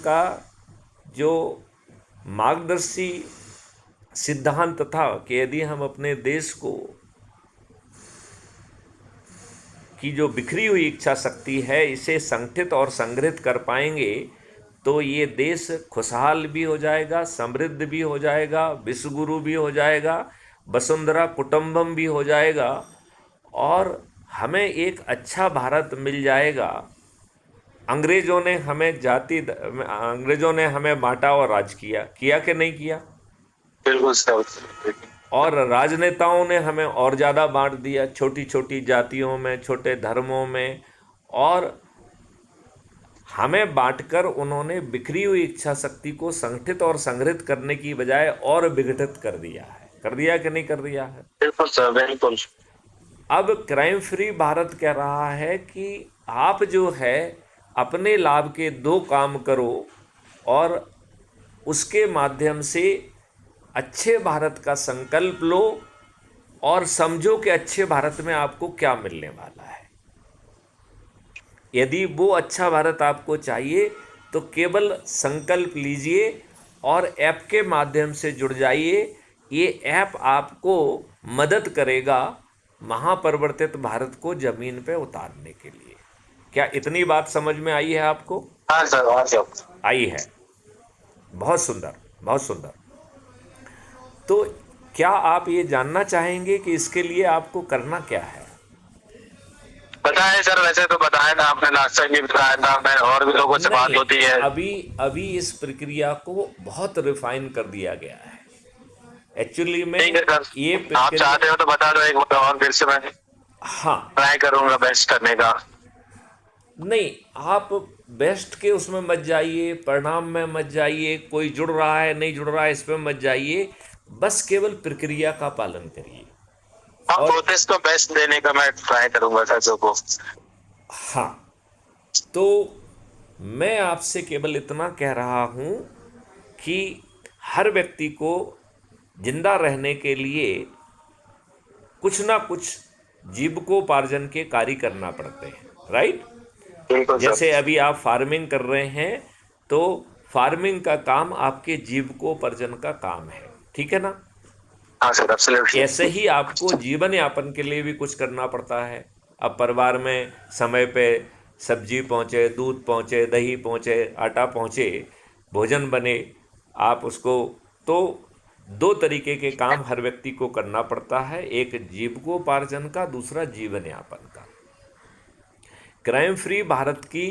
का जो मार्गदर्शी सिद्धांत था कि यदि हम अपने देश को की जो बिखरी हुई इच्छा शक्ति है इसे संगठित और संग्रहित कर पाएंगे तो ये देश खुशहाल भी हो जाएगा, समृद्ध भी हो जाएगा, विश्वगुरु भी हो जाएगा, वसुंधरा कुटुंबम भी हो जाएगा और हमें एक अच्छा भारत मिल जाएगा। अंग्रेजों ने हमें बांटा और राज किया कि नहीं किया? बिल्कुल सर। और राजनेताओं ने हमें और ज़्यादा बांट दिया, छोटी छोटी जातियों में, छोटे धर्मों में, और हमें बांटकर उन्होंने बिखरी हुई इच्छा शक्ति को संगठित और संग्रहित करने की बजाय और विघटित कर दिया है। कर दिया कि नहीं कर दिया है? बिल्कुल सर, बिल्कुल। अब क्राइम फ्री भारत कह रहा है कि आप जो है अपने लाभ के दो काम करो और उसके माध्यम से अच्छे भारत का संकल्प लो और समझो कि अच्छे भारत में आपको क्या मिलने वाला है। यदि वो अच्छा भारत आपको चाहिए तो केवल संकल्प लीजिए और ऐप के माध्यम से जुड़ जाइए। ये ऐप आपको मदद करेगा महापरिवर्तित भारत को जमीन पे उतारने के लिए। क्या इतनी बात समझ में आई है आपको? हाँ सर, हाँ सर। आई है। बहुत सुंदर, बहुत सुंदर। तो क्या आप ये जानना चाहेंगे कि इसके लिए आपको करना क्या है? बताया सर, वैसे तो बताया था आपने, लास्ट टाइम भी बताया था, मैं और भी लोगों से बात नहीं, होती है। अभी अभी इस प्रक्रिया को बहुत रिफाइन कर दिया गया है। एक्चुअली में ठीक है सर, ये आप प्रक्रिया, चाहते हो तो बता दो एक बार और फिर से मैं हाँ, ट्राई करूंगा बेस्ट करने का। नहीं, आप बेस्ट के उसमें मत जाइए, परिणाम में मत जाइए, कोई जुड़ रहा है नहीं जुड़ रहा है इसमें मत जाइए, बस केवल प्रक्रिया का पालन करिए। हाँ, और प्रोसेस को बेस्ट देने का मैं ट्राई करूंगा सर को। हाँ, तो मैं आपसे केवल इतना कह रहा हूँ कि हर व्यक्ति को जिंदा रहने के लिए कुछ ना कुछ जीविकोपार्जन के कार्य करना पड़ते हैं, राइट? बिल्कुल जैसे सर। अभी आप फार्मिंग कर रहे हैं तो फार्मिंग का काम आपके जीविकोपार्जन का काम है, ठीक है ना? हाँ सर, एब्सोल्युटली। ऐसे ही आपको जीवन यापन के लिए भी कुछ करना पड़ता है। अब परिवार में समय पे सब्जी पहुँचे, दूध पहुँचे, दही पहुँचे, आटा पहुँचे, भोजन बने, आप उसको, तो दो तरीके के काम हर व्यक्ति को करना पड़ता है, एक जीविकोपार्जन का, दूसरा जीवन यापन का। क्राइम फ्री भारत की